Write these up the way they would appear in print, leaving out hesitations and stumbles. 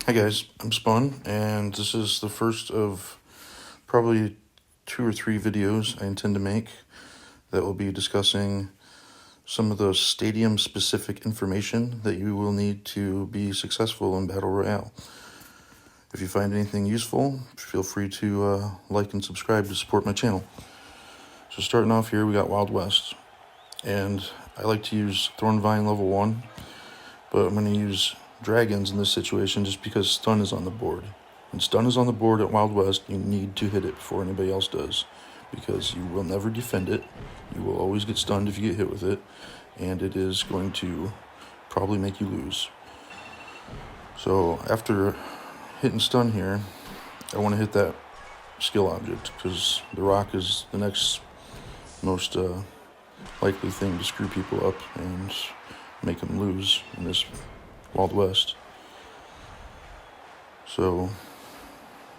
Hi guys, I'm Spun, and this is the first of probably 2 or 3 videos I intend to make that will be discussing some of the stadium-specific information that you will need to be successful in Battle Royale. If you find anything useful, feel free to like and subscribe to support my channel. So starting off here, we got Wild West, and I like to use Thornvine level 1, but I'm going to use dragons in this situation just because stun is on the board. When stun is on the board at Wild West, you need to hit it before anybody else does, because you will never defend it. You will always get stunned if you get hit with it, and it is going to probably make you lose. So after hitting stun here, I want to hit that skill object, because the rock is the next most likely thing to screw people up and make them lose in this Wild West. So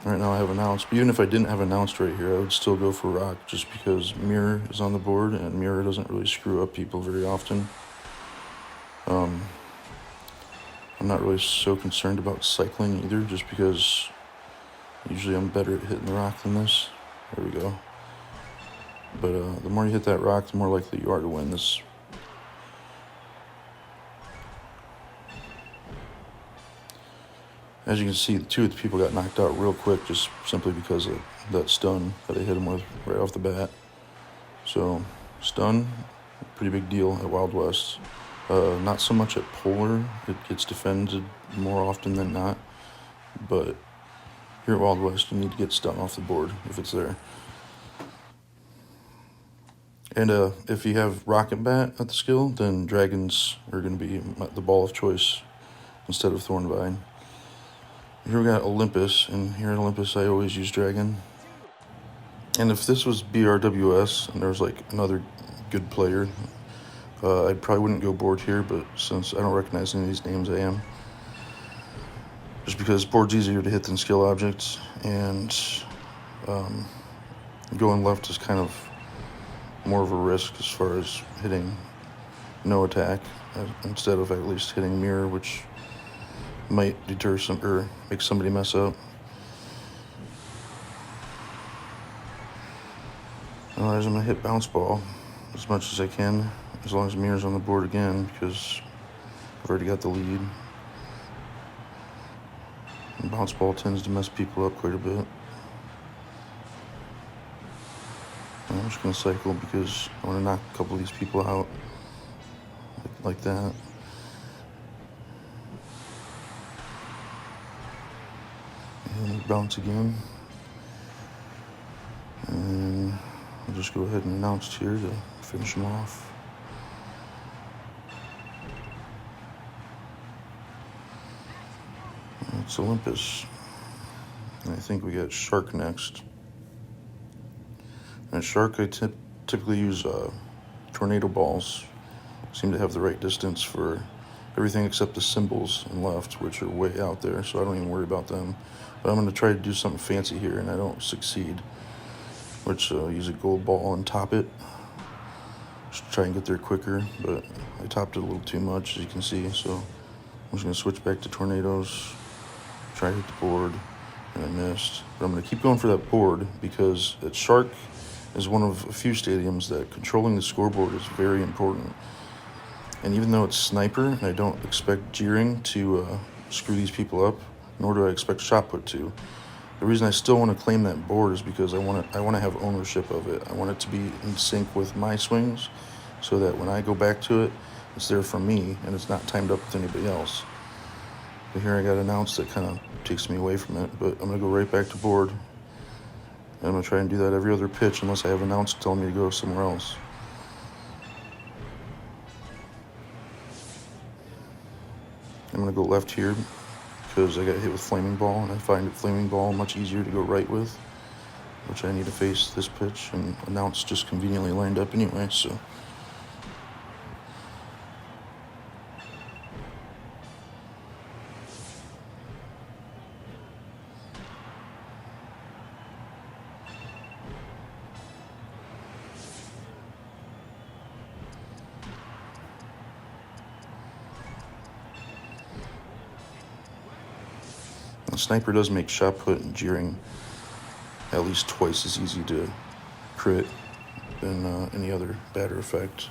right now I have announced, but even if I didn't have announced right here, I would still go for rock, just because mirror is on the board, and mirror doesn't really screw up people very often. I'm not really so concerned about cycling either, just because usually I'm better at hitting the rock than this. There we go. But the more you hit that rock, the more likely you are to win this. As you can see, 2 of the people got knocked out real quick, just simply because of that stun that I hit them with right off the bat. So, stun, pretty big deal at Wild West. Not so much at Polar. It gets defended more often than not. But here at Wild West, you need to get stun off the board if it's there. And if you have Rocket Bat at the skill, then dragons are going to be the ball of choice instead of Thornvine. Here we got Olympus, and here at Olympus I always use dragon. And if this was BRWS and there was like another good player, I probably wouldn't go board here, but since I don't recognize any of these names, I am. Just because board's easier to hit than skill objects, and going left is kind of more of a risk as far as hitting no attack, instead of at least hitting mirror, which might deter some or make somebody mess up. Otherwise, I'm gonna hit bounce ball as much as I can, as long as mirror's on the board again, because I've already got the lead. And bounce ball tends to mess people up quite a bit. And I'm just gonna cycle because I want to knock a couple of these people out like that. And bounce again. And I'll just go ahead and announce here to finish them off. It's Olympus. And I think we got Shark next. And Shark, I typically use tornado balls. Seem to have the right distance for everything except the symbols and left, which are way out there, so I don't even worry about them. But I'm going to try to do something fancy here, and I don't succeed, which use a gold ball and top it. Just try and get there quicker, but I topped it a little too much, as you can see, so I'm just going to switch back to tornadoes, try to hit the board, and I missed. But I'm going to keep going for that board, because at Shark is one of a few stadiums that controlling the scoreboard is very important. And even though it's sniper, and I don't expect jeering to screw these people up, nor do I expect shot put to, the reason I still want to claim that board is because I want to have ownership of it. I want it to be in sync with my swings, so that when I go back to it, it's there for me, and it's not timed up with anybody else. But here I got announced, that kind of takes me away from it, but I'm going to go right back to board. And I'm going to try and do that every other pitch, unless I have announced telling me to go somewhere else. I'm going to go left here, because I got hit with Flaming Ball, and I find Flaming Ball much easier to go right with, which I need to face this pitch, and announce just conveniently lined up anyway, so. The sniper does make shot put and jeering at least twice as easy to crit than any other batter effect.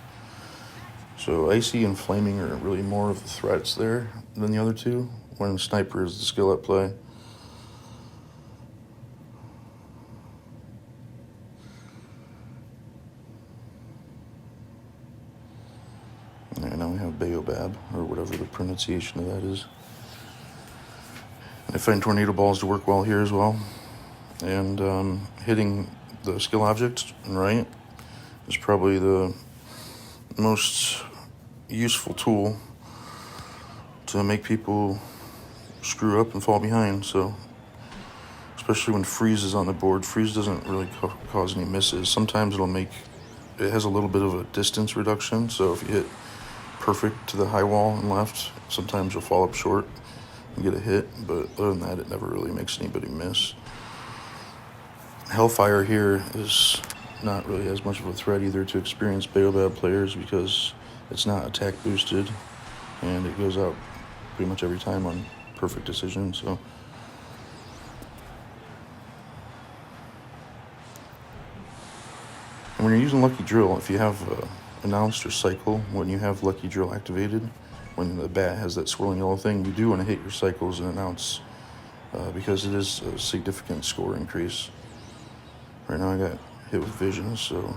So icy and flaming are really more of the threats there than the other two, when sniper is the skill at play. And now we have baobab, or whatever the pronunciation of that is. I find tornado balls to work well here as well. And hitting the skill object and right is probably the most useful tool to make people screw up and fall behind. So especially when freeze is on the board, freeze doesn't really cause any misses. Sometimes it has a little bit of a distance reduction, so if you hit perfect to the high wall and left, sometimes you'll fall up short and get a hit, but other than that, it never really makes anybody miss. Hellfire here is not really as much of a threat either to experienced baobab players, because it's not attack boosted and it goes out pretty much every time on perfect decision. So and when you're using Lucky Drill, if you have announced or cycle, when you have Lucky Drill activated, when the bat has that swirling yellow thing, you do want to hit your cycles and announce, because it is a significant score increase. Right now I got hit with vision, so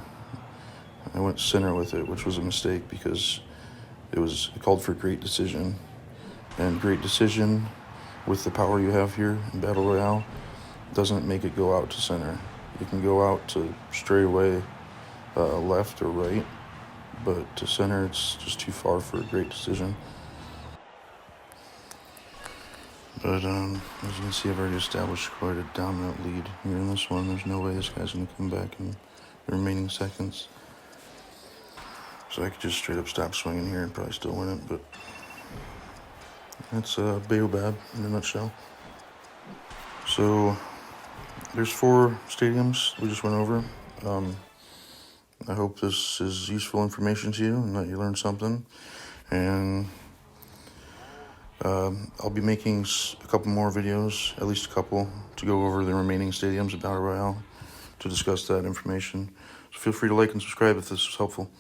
I went center with it, which was a mistake because it called for great decision. And great decision with the power you have here in Battle Royale doesn't make it go out to center. You can go out to straight away left or right, but to center it's just too far for a great decision. But as you can see, I've already established quite a dominant lead here in this one. There's no way this guy's going to come back in the remaining seconds. So I could just straight up stop swinging here and probably still win it, but that's baobab in a nutshell. So there's 4 stadiums we just went over. I hope this is useful information to you and that you learned something. And I'll be making a couple more videos, at least a couple, to go over the remaining stadiums of Battle Royale to discuss that information. So feel free to like and subscribe if this was helpful.